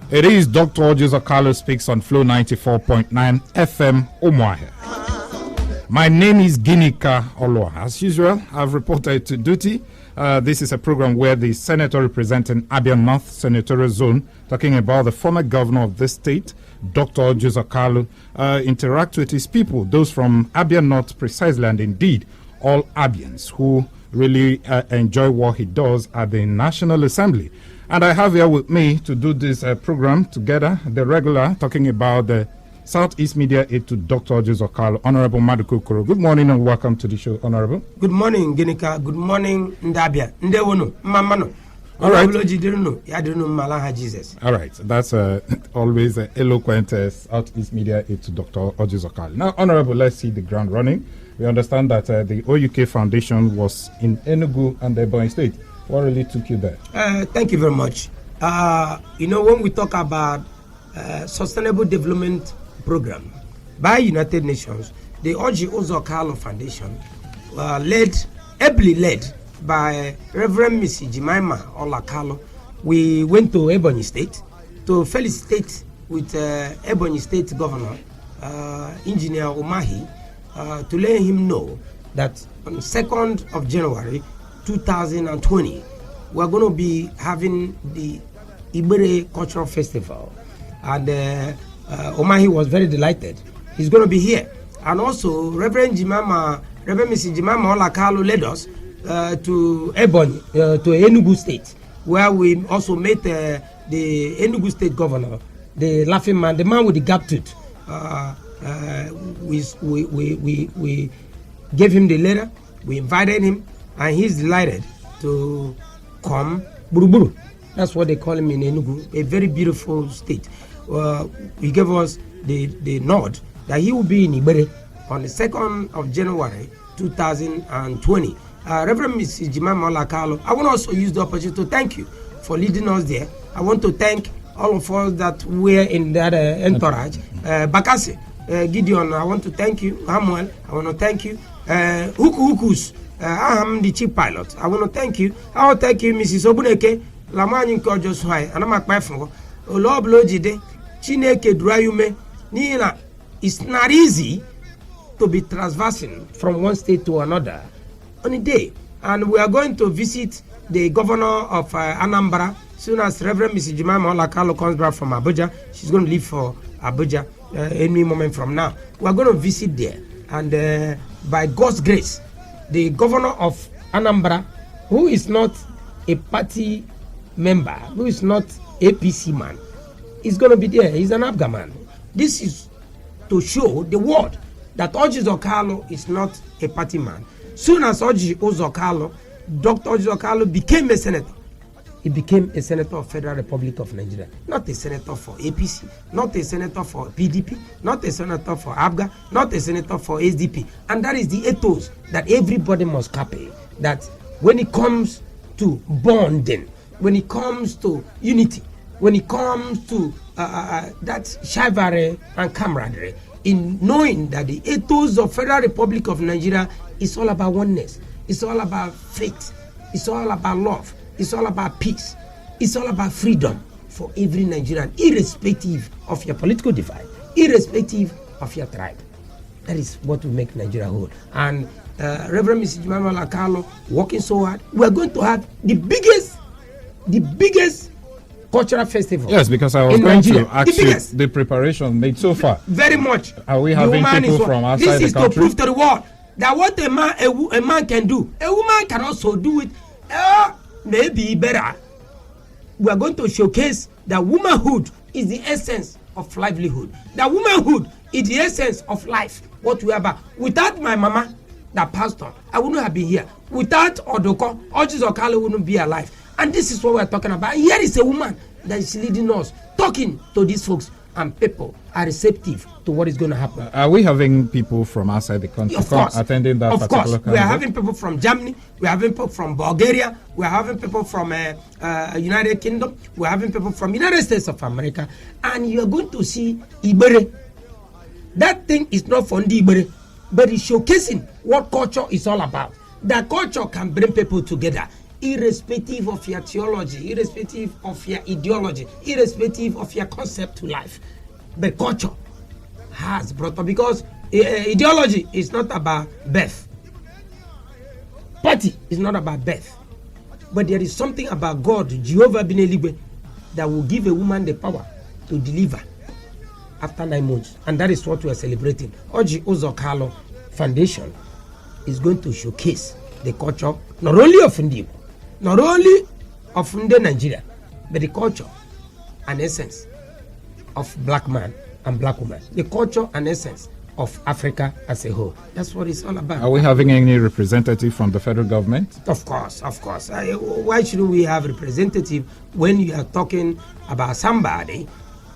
It is Dr. Orji Uzor Kalu speaks on Flow 94.9 FM UMUAHIA. My name is Ginika Oloa. As usual, I've reported to duty. This is a program where the senator representing Abia North Senatorial Zone, talking about the former governor of this state, Dr. Orji Uzor Kalu, interact with his people, those from Abia North precisely, and indeed all Abians who really enjoy what he does at the National Assembly. And I have here with me to do this program together, the regular, talking about the Southeast Media Aid to Dr. Orji Uzor Kalu, Honorable Maduku Kuro. Good morning and welcome to the show, Honorable. Good morning, Ginika. Good morning, Ndabia. Ndewono, Mamano. All right. Jesus. All right. That's always eloquent Southeast Media Aid to Dr. Orji Uzor Kalu. Now, Honorable, let's see the ground running. We understand that the OUK Foundation was in Enugu and the Ebonyi State. What really took you there? Thank you very much. When we talk about Sustainable Development Program by United Nations, the Orji Uzor Kalu Foundation, ably led by Reverend Mrs. Jemima Olakalu, we went to Ebonyi State to felicitate with Ebonyi State Governor, Engineer Umahi, to let him know that on 2nd of January 2020, we're going to be having the Ibere Cultural Festival. And Umahi was very delighted. He's going to be here. And also, Reverend Mrs. Jemima Olakalu led us to Ebonyi, to Enugu State, where we also met the Enugu State Governor, the laughing man, the man with the gap tooth. We gave him the letter, we invited him, and he's delighted to come. Buruburu, that's what they call him in Enugu, a very beautiful state. He gave us the nod that he will be in Ibere on the 2nd of January 2020. Reverend Mrs. Jemima Olakalu, I want to also use the opportunity to thank you for leading us there. I want to thank all of us that were in that entourage. Bakasi, Gideon, I want to thank you. Samuel, I want to thank you. Hukus, I am the chief pilot. I want to thank you. I want to thank you, Mrs. Obuneke, Lamani Kojoswai, and I'm a quaffle. Oloblo Chineke Drayume, Nina. It's not easy to be transversing from one state to another on a day. And we are going to visit the governor of Anambra soon as Reverend Mrs. Jemima Olakalu comes back from Abuja. She's going to leave for Abuja any moment from now. We are going to visit there. And by God's grace, the governor of Anambra, who is not a party member, who is not APC man, is going to be there. He's an Abga man. This is to show the world that Orji Uzor Kalu is not a party man. Soon as Orji Uzor Kalu, Dr. Orji Uzor Kalu became a senator. He became a senator of Federal Republic of Nigeria. Not a senator for APC, not a senator for PDP, not a senator for ABGA, not a senator for SDP. And that is the ethos that everybody must copy. That when it comes to bonding, when it comes to unity, when it comes to that chivalry and camaraderie, in knowing that the ethos of Federal Republic of Nigeria is all about oneness, it's all about faith, it's all about love, it's all about peace, it's all about freedom for every Nigerian, irrespective of your political divide, irrespective of your tribe. That is what will make Nigeria whole. And Reverend Mrs. Jemima Olakalu working so hard. We are going to have the biggest cultural festival. Yes, because I was going to ask you the preparation made so far. Very much. Are we having people from outside the country? This is to prove to the world that what a man can do, a woman can also do it. Maybe better. We are going to showcase that womanhood is the essence of livelihood. That womanhood is the essence of life. What we are about. Without my mama, that passed on, I wouldn't have been here. Without Odoko, Orji Uzor Kalu wouldn't be alive. And this is what we're talking about. Here is a woman that is leading us, talking to these folks, and people are receptive to what is going to happen. Are we having people from outside the country attending that particular conference? Of course. We are having people from Germany, we are having people from Bulgaria, we are having people from United Kingdom, we are having people from United States of America, and you are going to see Ibere. That thing is not for Ibere, but it's showcasing what culture is all about. That culture can bring people together. irrespective of your theology, irrespective of your ideology, irrespective of your concept to life. The culture has brought up, because ideology is not about birth. Party is not about birth. But there is something about God, Jehovah Beneligwe, that will give a woman the power to deliver after 9 months. And that is what we are celebrating. Orji Uzor Kalu Foundation is going to showcase the culture, not only of Ndibo, not only of Nigeria, but the culture and essence of black man and black woman, the culture and essence of Africa as a whole. That's what it's all about. Are we having any representative from the federal government? Of course. Why shouldn't we have representative when you are talking about somebody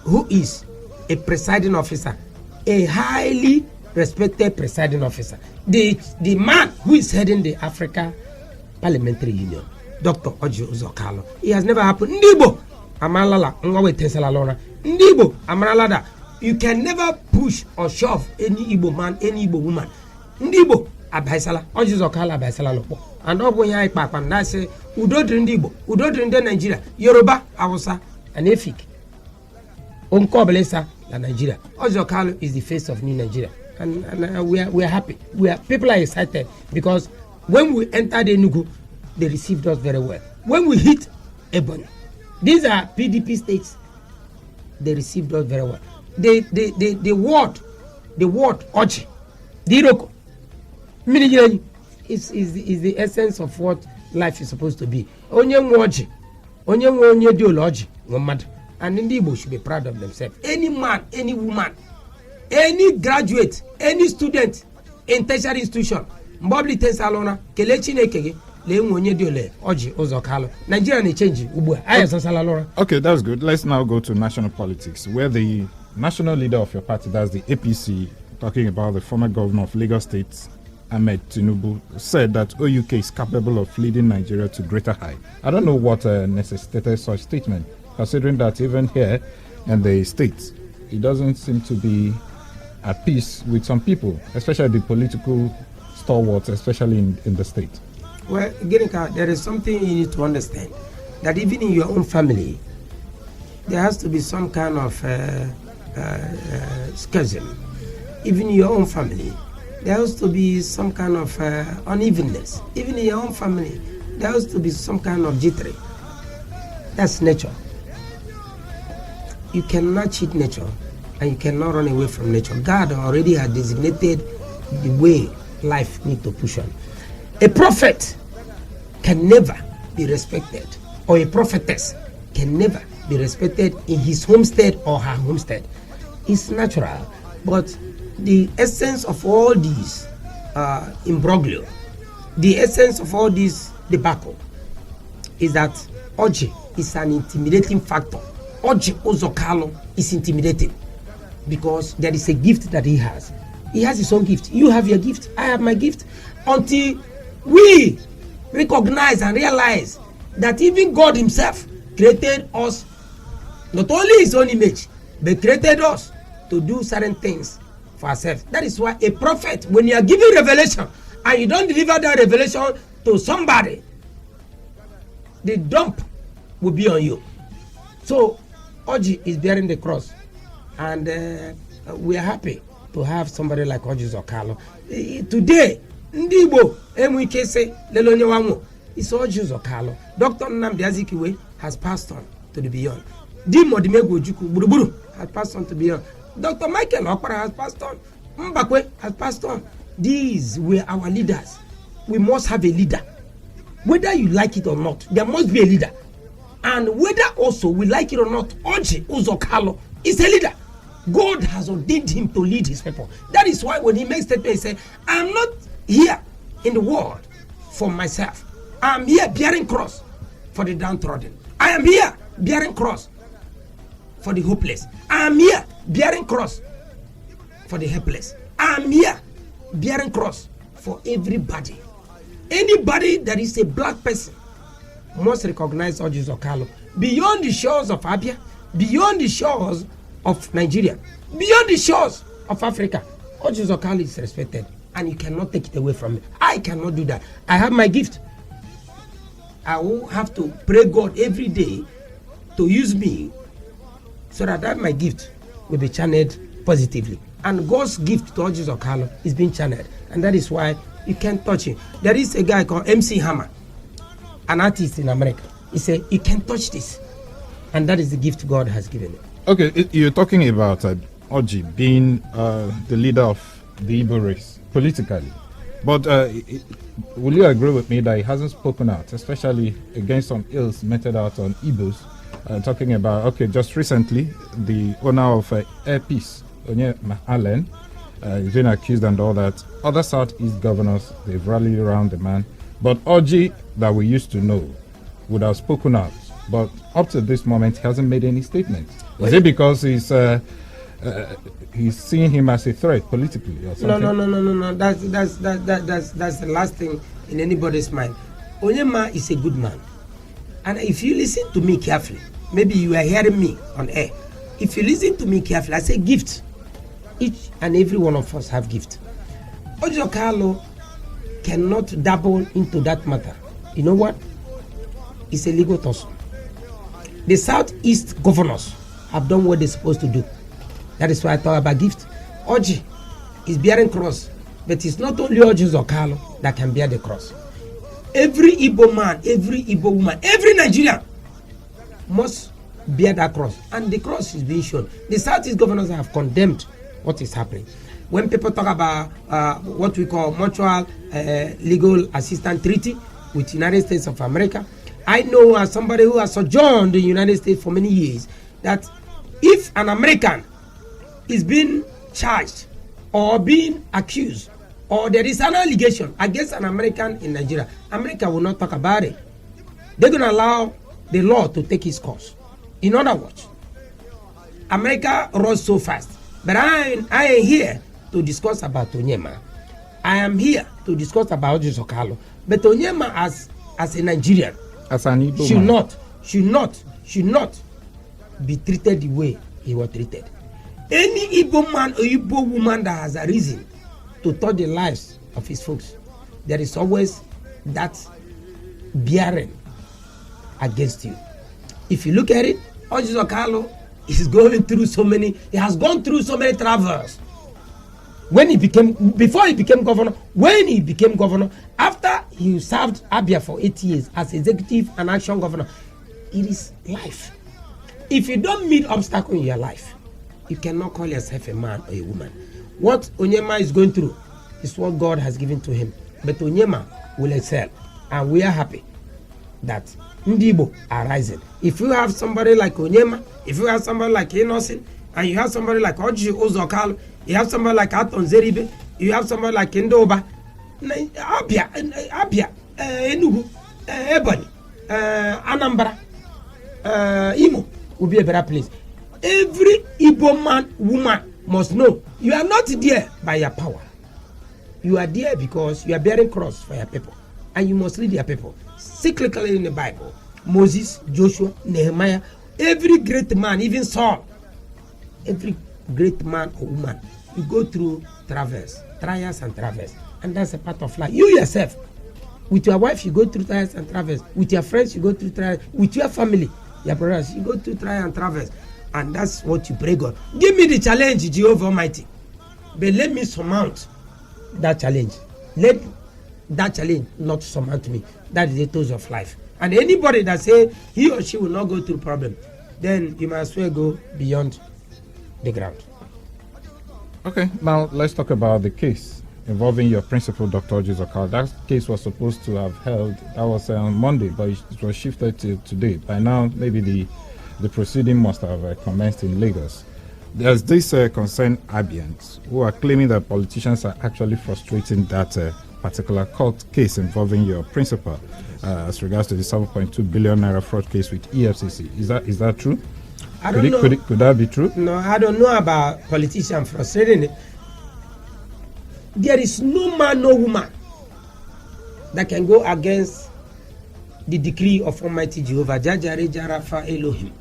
who is a presiding officer, a highly respected presiding officer, the man who is heading the Africa Parliamentary Union, Dr. Orji Uzor Kalu. It has never happened. Ndibo amalala ngawe tesala lona. Ndibo amalala. You can never push or shove any Igbo man, any Igbo woman. Ndibo abaisala, Orji Uzor Kalu abaisala lopo. And all when I pack and I say, Udo Ndibo, Udo Nigeria, Yoruba, Hausa, and Efik. Unkobelesa la Nigeria. Orji Uzor Kalu is the face of new Nigeria. And we are happy. People are excited because when we entered Enugu, they received us very well. When we hit Ebonyi, these are PDP states, they received us very well. The word Orji, the Iroko, is the essence of what life is supposed to be. Onye Orji, onye Diology, and Ndibo should be proud of themselves. Any man, any woman, any graduate, any student in tertiary institution, Mbobli Tensalona, Kelechi Nekege, Orji Uzor Kalu. Nigeria change. Okay, that's good. Let's now go to national politics, where the national leader of your party, that's the APC, talking about the former governor of Lagos State, Ahmed Tinubu, said that OUK is capable of leading Nigeria to greater height. I don't know what necessitated such statement, considering that even here in the States, it doesn't seem to be at peace with some people, especially the political stalwarts, especially in the state. Well, Genika, there is something you need to understand, that even in your own family, there has to be some kind of schism. Even in your own family, there has to be some kind of unevenness. Even in your own family, there has to be some kind of jittery. That's nature. You cannot cheat nature, and you cannot run away from nature. God already has designated the way life needs to push on. A prophet can never be respected, or a prophetess can never be respected in his homestead or her homestead. It's natural, but the essence of all these imbroglio, the essence of all this debacle, is that Orji is an intimidating factor. Orji Uzor Kalu is intimidating because there is a gift that he has. He has his own gift. You have your gift. I have my gift. Until we recognize and realize that even God himself created us, not only his own image, but created us to do certain things for ourselves. That is why a prophet, when you are giving revelation and you don't deliver that revelation to somebody, the dump will be on you. So Orji is bearing the cross, and we are happy to have somebody like Orji Uzor Kalu. Today, Ndibo Emwikese Lelonyewanwo is Orji Uzor Kalu. Dr. Nnamdi Azikiwe has passed on to the beyond. Dimo Dimego Ojukwu Gburugburu has passed on to beyond. Dr. Michael Okpara has passed on. Mbakwe has passed on. These were our leaders. We must have a leader. Whether you like it or not, there must be a leader. And whether also we like it or not, Orji Uzor Kalu is a leader. God has ordained him to lead his people. That is why when he makes statement, he said, I am not here in the world for myself. I am here bearing cross for the downtrodden. I am here bearing cross for the hopeless. I am here bearing cross for the helpless. I am here bearing cross for everybody. Anybody that is a black person must recognize Orji Uzor Kalu beyond the shores of Abia, beyond the shores of Nigeria, beyond the shores of Africa. Orji Uzor Kalu is respected, and you cannot take it away from me. I cannot do that. I have my gift. I will have to pray God every day to use me so that my gift will be channeled positively. And God's gift to Orji Uzor Kalu is being channeled. And that is why you can't touch him. There is a guy called MC Hammer, an artist in America. He said, you can't touch this. And that is the gift God has given him. Okay, you're talking about Orji being the leader of the Igbo race politically. But will you agree with me that he hasn't spoken out, especially against some ills meted out on Igbos? Talking about, okay, just recently, the owner of Airpeace, Onye Allen, is being accused and all that. Other Southeast governors, they've rallied around the man. But Orji, that we used to know, would have spoken out. But up to this moment, he hasn't made any statements. Is it because he's seeing him as a threat politically or something? No. That's the last thing in anybody's mind. Onyema is a good man. And if you listen to me carefully, maybe you are hearing me on air. If you listen to me carefully, I say gift. Each and every one of us have gift. Orji Uzor Kalu cannot dabble into that matter. You know what? It's a legal tussle. The Southeast governors have done what they're supposed to do. That is why I talk about gift. Orji is bearing cross, but it's not only Orji Uzor Kalu that can bear the cross. Every Igbo man, every Igbo woman, every Nigerian must bear that cross. And the cross is being shown. The Southeast governors have condemned what is happening. When people talk about what we call mutual legal assistance treaty with the United States of America, I know as somebody who has sojourned in the United States for many years that if an American is being charged or being accused or there is an allegation against an American in Nigeria, America will not talk about it. They're going to allow the law to take its course. In other words, America runs so fast. But I am here to discuss about Onyema. I am here to discuss about Orji Uzor Kalu. But Onyema as a Nigerian as an Igbo should not be treated the way he was treated. Any Igbo man or Igbo woman that has a reason to touch the lives of his folks, there is always that bearing against you. If you look at it, Orji Uzor Kalu is going through he has gone through so many travels. Before he became governor, when he became governor, after he served Abia for 8 years as executive and action governor, it is life. If you don't meet obstacles in your life, you cannot call yourself a man or a woman. What Onyema is going through is what God has given to him. But Onyema will excel, and we are happy that Ndibo are rising. If you have somebody like Onyema, if you have somebody like Innocent, and you have somebody like Orji Uzor Kalu, you have somebody like Aton Zeribe, you have somebody like Ndoba, Abia, Enugu, Ebonyi, Anambra, Imo will be a better place. Every Igbo man, woman must know you are not there by your power. You are there because you are bearing cross for your people, and you must lead your people. Cyclically in the Bible, Moses, Joshua, Nehemiah, every great man, even Saul, every great man or woman, you go through trials and travels, and that's a part of life. You yourself, with your wife, you go through trials and travels. With your friends, you go through trials. With your family, your brothers, you go through trials and travels, and that's what you pray God. Give me the challenge, Jehovah Almighty, but let me surmount that challenge. Let that challenge not surmount me. That is the tools of life. And anybody that say he or she will not go through problem, then you might as well go beyond the ground. Okay, now let's talk about the case involving your principal, Dr. Orji Uzor Kalu. That case was supposed to have held, that was on Monday, but it was shifted to today. By now, maybe the proceeding must have commenced in Lagos. There's this concerned Abians who are claiming that politicians are actually frustrating that particular court case involving your principal as regards to the 7.2 billion naira fraud case with EFCC. Is that true? I don't know. Could that be true? No, I don't know about politicians frustrating it. There is no man, no woman that can go against the decree of Almighty Jehovah. Jajare Jarafa Elohim.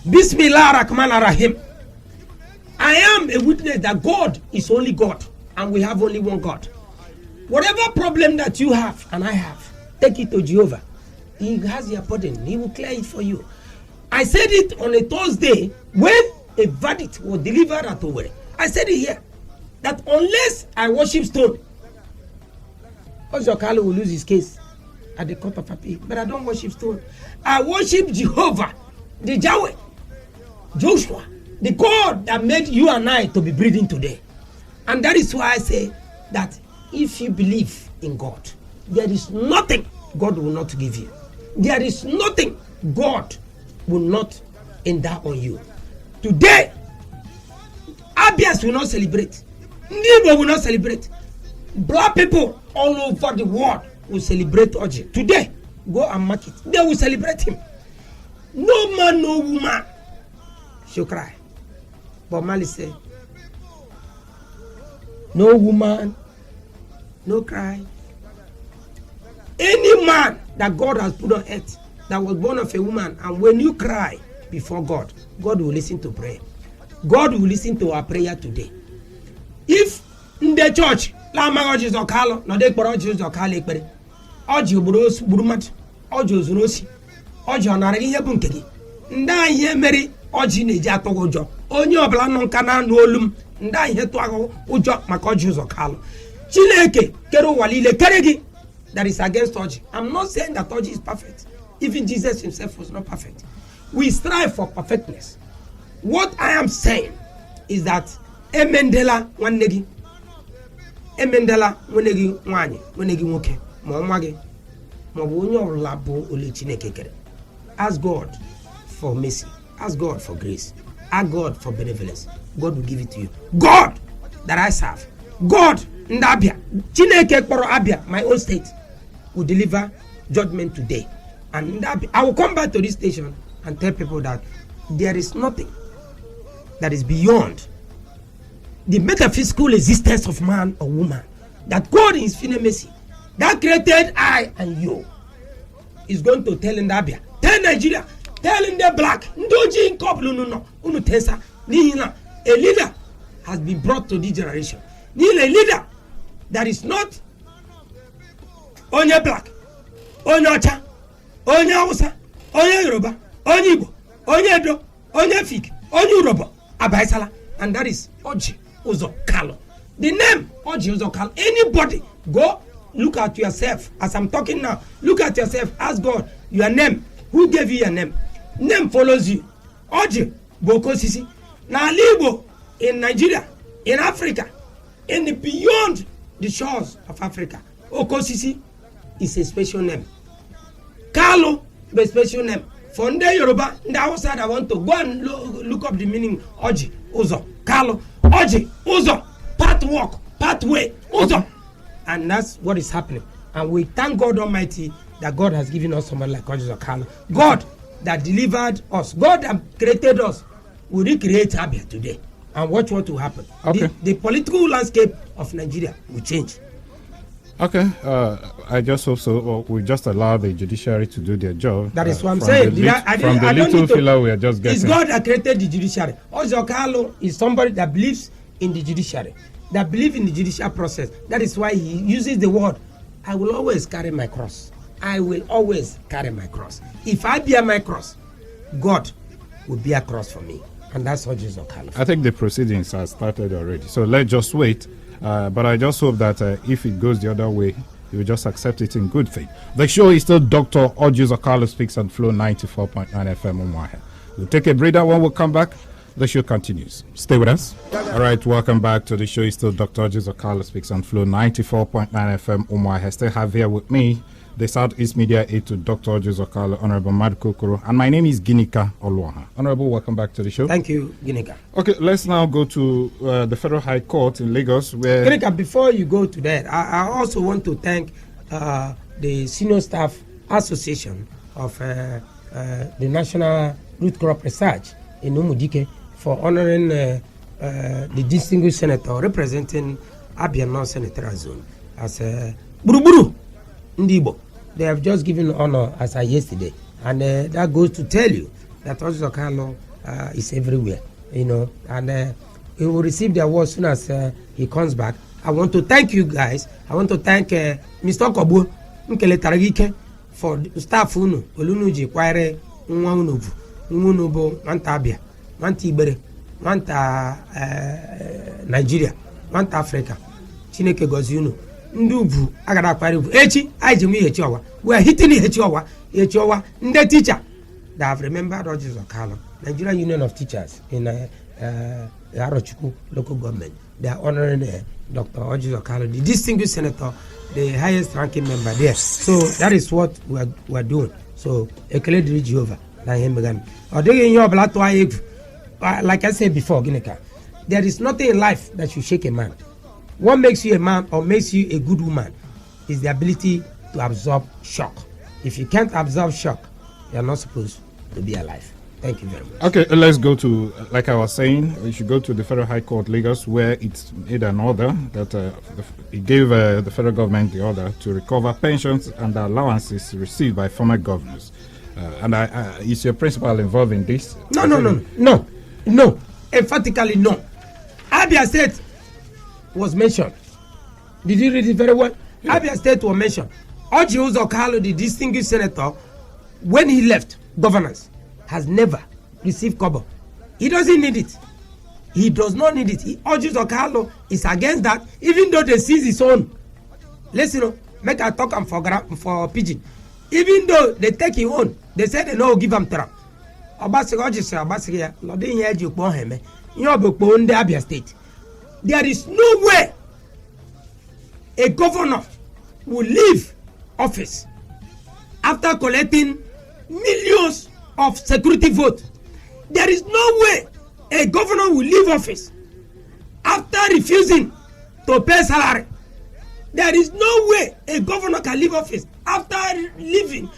Bismillah Rahman Rahim. I am a witness that God is only God, and we have only one God. Whatever problem that you have and I have, take it to Jehovah. He has your burden. He will clear it for you. I said it on a Thursday when a verdict was delivered at Owerri. I said it here that unless I worship stone, Uzor Kalu will lose his case at the court of appeal. But I don't worship stone. I worship Jehovah, the Yahweh, Joshua, the God that made you and I to be breathing today. And that is why I say that if you believe in God, there is nothing God will not give you. There is nothing God will not endow on you. Today, Abias will not celebrate. Nibo will not celebrate. Black people all over the world will celebrate Orji. Today, go and mark it. They will celebrate him. No man, no woman shall cry. But Mali said, no woman, no cry. Any man that God has put on earth that was born of a woman, and when you cry before God, God will listen to prayer. God will listen to our prayer today. If in the church, Orji Uzor Kalu, no dey kpọrọ Orji Uzor Kalu ekpere. Orji gburu mmadụ, Orji ozuru osi, Orji ọnara ihe bụ nke gị. Ndị ihe mere Orji na-eji atụ ụjọ. Onye ọbụla nọ nka na-anụ olu m, ndị ihe tụ ụjọ maka Orji Uzor Kalu. Chineke kere ụwa niile kere gị that is against Orji. I'm not saying that Orji is perfect. Even Jesus himself was not perfect. We strive for perfectness. What I am saying is that emendela nwanne emendela nwanne nwanyị nwanne nwoke ma nwa gị ma bụ onye ọbụla bụ ole Chineke kere. Ask God for mercy. Ask God for grace. Ask God for benevolence. God will give it to you. God that I serve. God in Abia. Chineke kpọrọ Abia, my own state, will deliver judgment today. And I will come back to this station and tell people that there is nothing that is beyond the metaphysical existence of man or woman. That God in his infinite mercy, that created I and you, is going to tell in Abia, tell Nigeria, tell in the black, a leader has been brought to this generation. A leader that is not only black, only Ocha, onye Hausa, onye Yoruba, onye Igbo, onye Edo, onye Fik, onye Yoruba, Abaisala, and that is Orji Uzor Kalu. The name Orji Uzor Kalu. Anybody go look at yourself as I'm talking now. Look at yourself. Ask God your name. Who gave you your name? Name follows you. Orji Boko Sisi. Now Igbo in Nigeria, in Africa, in the beyond the shores of Africa. Okosisi is a special name. Kalu is a special name. For the Yoruba, the outside, I want to go and look up the meaning Orji Uzor Kalu. Orji Uzor, pathway, Uzor. And that's what is happening. And we thank God Almighty that God has given us someone like Orji Uzor Kalu. God that delivered us, God that created us, will recreate Abia today. And watch what will happen. Okay. The political landscape of Nigeria will change. Okay, I just hope so. Well, we just allow the judiciary to do their job. That is what I'm saying. From the little filler we are just getting. It's God that created the judiciary. Uzor Kalu is somebody that believes in the judiciary, that believes in the judicial process. That is why he uses the word, I will always carry my cross. I will always carry my cross. If I bear my cross, God will bear a cross for me. And that's Orji Uzor Kalu. I think the proceedings have started already. So let's just wait. But I just hope that if it goes the other way, you will just accept it in good faith. The show is still Dr. Orji Uzor Kalu Speaks on Flow 94.9 FM UMUAHIA. We'll take a breather. When we come back, the show continues. Stay with us. All right, welcome back to the show. It's still Dr. Orji Uzor Kalu Speaks on Flow 94.9 FM UMUAHIA. Still have here with me the Southeast Media Aide to Dr. Orji Uzor Kalu, Honorable Madko Koro, and my name is Ginika Oluwaha. Honorable, welcome back to the show. Thank you, Ginika. Okay, let's now go to the Federal High Court in Lagos, where... Ginika, before you go to that, I also want to thank the Senior Staff Association of the National Root Crop Research in Umudike for honoring the distinguished senator representing Abia North Senatorial Zone as Buruburu Ndibo. They have just given honor as yesterday, and that goes to tell you that Orji Uzor Kalu is everywhere, you know, and he will receive the award as soon as he comes back. I want to thank you guys. I want to thank Mr. Kobu Nkele Taragike for staff unu olunu ji kwire nwa unu bu nwanta Abia, nwanta Igbere, nwanta Nigeria, nwanta Africa. Chineke gozi unu ndị ugwu agara akwari ugwu echi anyị ji nwe Ihechi Ọwa. We are hitting Ihechi Ọwa ndị teacher that have remembered Orji Uzor Kalu, Nigeria Union of Teachers in Arochukwu local government. They are honoring Dr. Orji Uzor Kalu, the distinguished senator, the highest ranking member there. So that is what we are doing. So ekele diri Jehovah na ihe megami. Odege ihe obala to aye, like I said before, Ginika, there is nothing in life that should shake a man. What makes you a man or makes you a good woman is the ability to absorb shock. If you can't absorb shock, you are not supposed to be alive. Thank you very much. Okay, let's go to, like I was saying, we should go to the Federal High Court, Lagos, where it's made an order that it gave the federal government the order to recover pensions and allowances received by former governors. And is your principal involved in this? No. Emphatically, no. Abia State was mentioned. Did you read it very well? Yeah. Abia State was mentioned. Orji Uzor Kalu, the distinguished senator, when he left governance, has never received kobo. He doesn't need it. He does not need it. Orji Uzor Kalu is against that, even though they seize his own. Listen, make I talk for pidgin. Even though they take his own, they say they no give him trap. Abia State. There is no way a governor will leave office after collecting millions of security votes. There is no way a governor will leave office after refusing to pay salary. There is no way a governor can leave office after leaving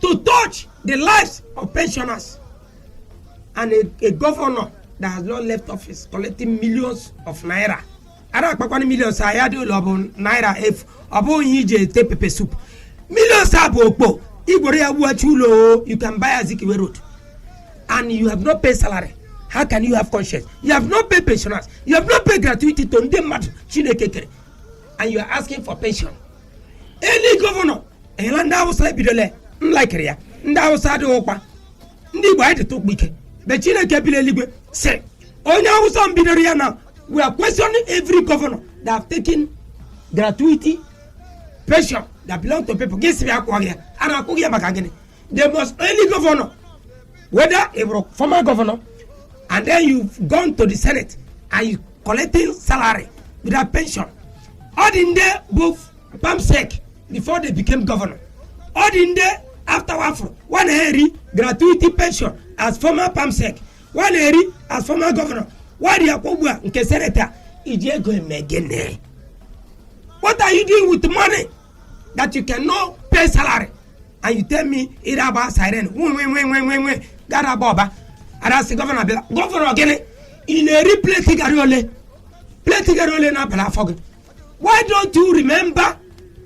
to touch the lives of pensioners. And a governor that has not left office collecting millions of naira. I don't know millions. I had naira if abo yije te pepe soup. Millions abo you can buy a Zikiwe road, and you have not paid salary. How can you have conscience? You have not paid pensioners. You have not paid gratuity to ndemad chinekekere, and you are asking for pension. Any governor, elanda usa bidole like ria nda usa do okwa ndi gba ide to gbike be chineke bile ligwe say onya usa bidore now. We are questioning every governor that have taken gratuity pension that belong to people. They must any governor, whether a former governor, and then you've gone to the Senate and you collecting salary without pension. All in there, both PAMSEC before they became governor. All in there after Wafro, one area gratuity pension as former PAMSEC, one area as former governor. Why do you go nke senator? What are you doing with the money that you cannot pay salary? And you tell me it about siren. Gada boba. And I say governor again in a replay tigarole na palafog. Why don't you remember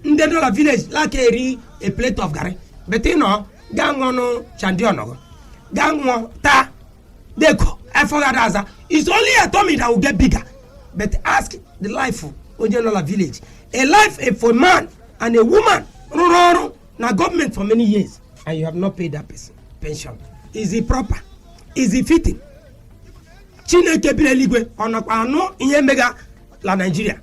in the dollar village like a plate of gari? But you know, gangono chandiono. Gangwo ta deko. I forgot that it's only a tummy that will get bigger. But ask the life of Ojenola village. A life for a man and a woman na government for many years, and you have not paid that person pension. Is it proper? Is it fitting? Chineke bileligwe onakano inye mega la Nigeria.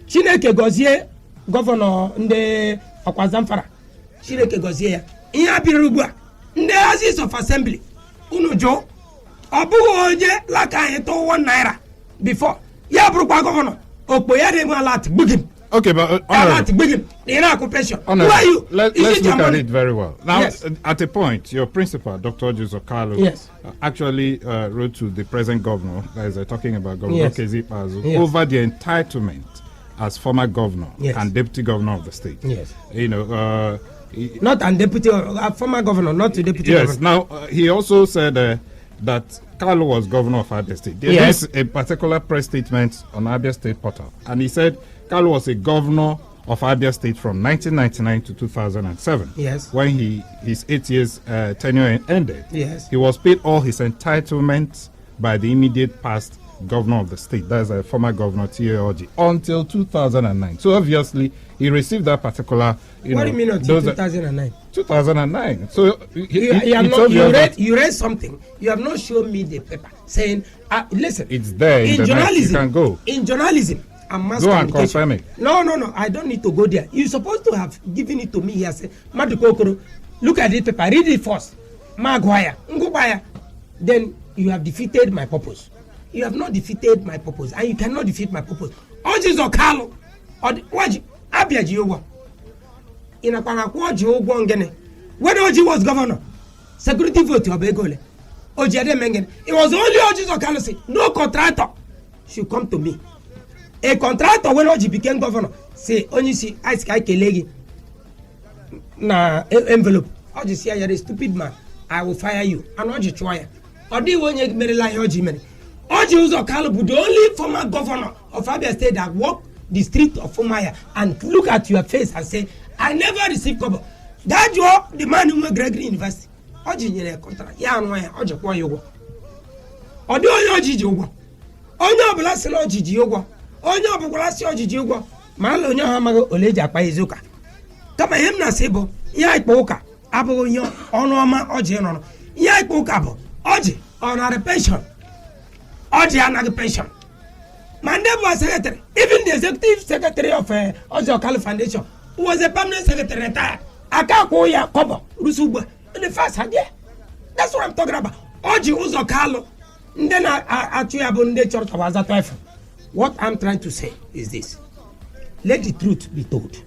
Chineke gozie governor nde Akwazamfara. Chineke gozie ya. Inye abirugwa nde House of Assembly. Unujo Abu oje like I told 1 naira before. Yeah, governor. Okay, but who are you? Let's look at it very well. Now, yes. At a point, your principal, Dr. Orji Uzor Kalu, yes. Actually wrote to the present governor, as they're talking about Governor yes. Kezi Pazu, yes. over the entitlement as former governor yes. and deputy governor of the state. Yes. You know, not and deputy, former governor, not the deputy yes. governor. Now, he also said that Kalu was governor of Abia State. There yes. is a particular press statement on Abia State portal, and he said Kalu was a governor of Abia State from 1999 to 2007. Yes. When his 8 years tenure ended. Yes. He was paid all his entitlements by the immediate past governor of the state. That's a former governor, T.A. Orji, until 2009. So obviously, he received that particular, what do you mean until 2009? 2009. So you read something. You have not shown me the paper saying, listen. It's there in the journalism. You can go. In journalism and mass go communication. And confirm it. No. I don't need to go there. You're supposed to have given it to me here. Say, Madukokoro, look at this paper. Read it first. Maguire, Ngubaya. Then you have defeated my purpose. You have not defeated my purpose, and you cannot defeat my purpose. Orji Uzor Kalu, Orji Abiaji Ogwo. In a Orji Ogwo Ngene. When Orji was governor, security vote Obegole. Orji Ademengen. It was only Orji Uzor Kalu say no contractor should come to me. A contractor when Orji became governor say only see I sky kelegi na envelope. Orji say you're a stupid man. I will fire you. And Orji try. Odi wonye mere la Orji mere. Orji Uzor Kalu, the only former governor of Abia State that walked the street of UMUAHIA and look at your face and say, I never received kobo. That you, the man who went Gregory University. Orji nyere contract. Ya anwaya, Orji kwa yogo. Odi onye Orji yogo. Onye obula sila Orji yogo. Onye obula si Orji yogo. Malo onye hamago oleji akpa izuka. Kama hem na sebo, ya ikpo uka. Abo onye onu ọma Orji nono. Ya ikpo uka bo. Orji on a pension. Orji another pension. My neighbor was secretary. Even the executive secretary of Orji Uzor Kalu Foundation, who was a permanent secretary retired. Akakoya Kobo, Rusuba, in the first idea. That's what I'm talking about. Orji Uzor Kalu. Then I the church was that wife. What I'm trying to say is this. Let the truth be told.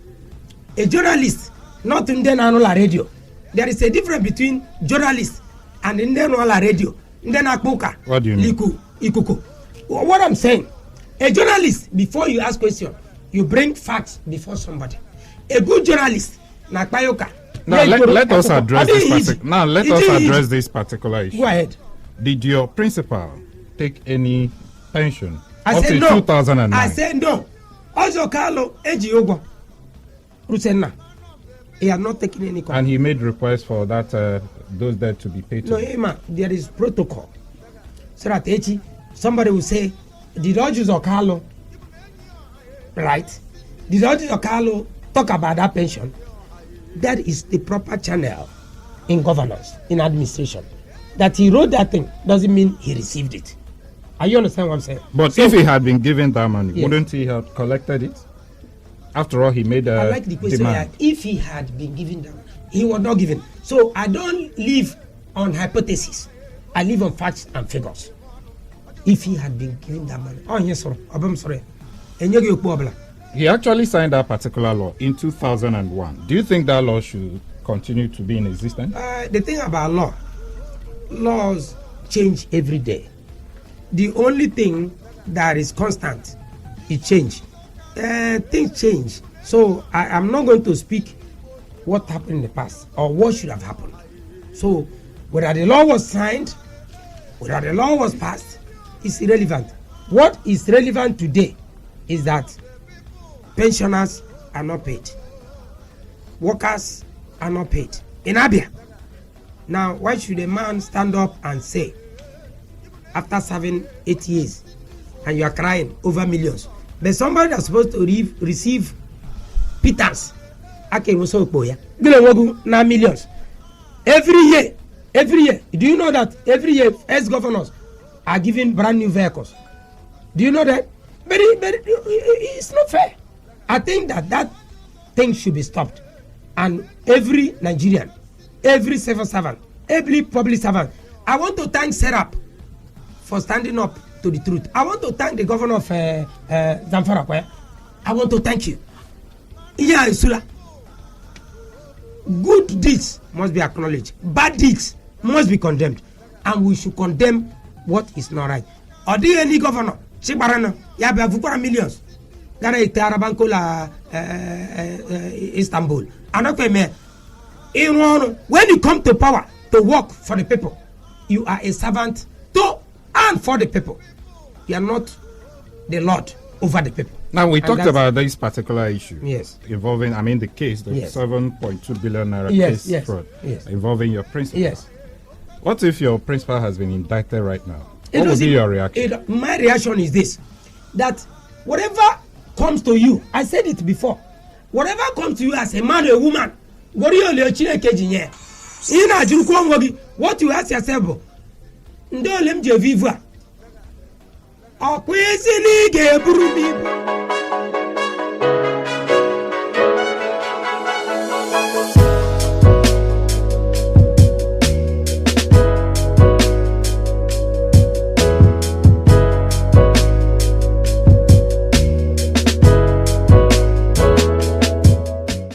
A journalist, not in the radio. There is a difference between journalist and in the radio. What do you mean? Ikuku. What I'm saying, a journalist, before you ask question, you bring facts before somebody. A good journalist, Nakpayoka. Now let us address this particular issue. Go ahead. Did your principal take any pension I up said to no. 2009? I said no. Uzor Kalu Eji Ogwo. Rusenna. He had not taken any call. And he made requests for that those debt to be paid to. No, Emma, there is protocol. So that somebody will say, did Orji Uzor Kalu, right? Did Orji Uzor Kalu talk about that pension? That is the proper channel in governance, in administration. That he wrote that thing doesn't mean he received it. Are you understand what I'm saying? But so, if he had been given that money, yes, wouldn't he have collected it? After all, he made a I like the question. demand. If he had been given that, he was not given. So I don't live on hypothesis. I live on facts and figures. If he had been given that money, oh yes, sir. I'm sorry. He actually signed that particular law in 2001. Do you think that law should continue to be in existence? The thing about laws change every day. The only thing that is constant is change. Things change. So I'm not going to speak what happened in the past or what should have happened. So whether the law was signed, whether the law was passed, is irrelevant. What is relevant today is that pensioners are not paid. Workers are not paid. In Abia. Now, why should a man stand up and say, after serving 8 years, and you are crying over millions, but somebody that's supposed to receive pittance, na millions, every year. Do you know that every year ex-governors are given brand new vehicles? Do you know that? But it's not fair. I think that thing should be stopped. And every Nigerian, every civil servant, every public servant, I want to thank Serap for standing up to the truth. I want to thank the governor of Zamfara. I want to thank you. Iya Isula. Good deeds must be acknowledged. Bad deeds must be condemned. And we should condemn what is not right. Or do any governor, Chibarana, Yabe Avukura millions, Gara Itarabanko la Istanbul. When you come to power to work for the people, you are a servant to and for the people. You are not the Lord over the people. Now, we talked about this particular issue. Yes. Involving, the case, the yes. 7.2 billion naira yes, case fraud. Yes. Involving your principal. Yes. What if your principal has been indicted right now? What would be your reaction? My reaction is this: that whatever comes to you, I said it before, whatever comes to you as a man or a woman, what you ask yourself, ndo lem je vivre.